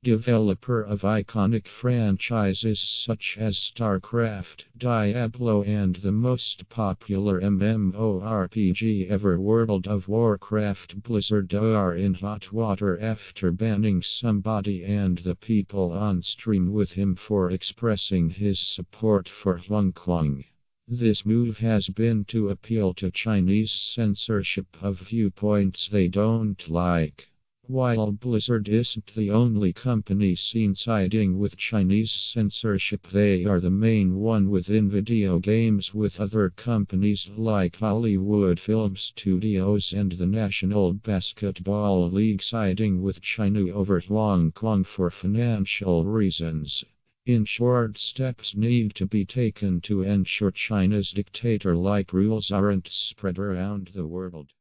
Developer of iconic franchises such as StarCraft, Diablo, and the most popular MMORPG ever, World of Warcraft, Blizzard are in hot water after banning somebody and the people on stream with him for expressing his support for Hong Kong. This move has been to appeal to Chinese censorship of viewpoints they don't like. While Blizzard isn't the only company seen siding with Chinese censorship, they are the main one within video games, with other companies like Hollywood Film Studios and the National Basketball League siding with China over Hong Kong for financial reasons. In short, steps need to be taken to ensure China's dictator-like rules aren't spread around the world.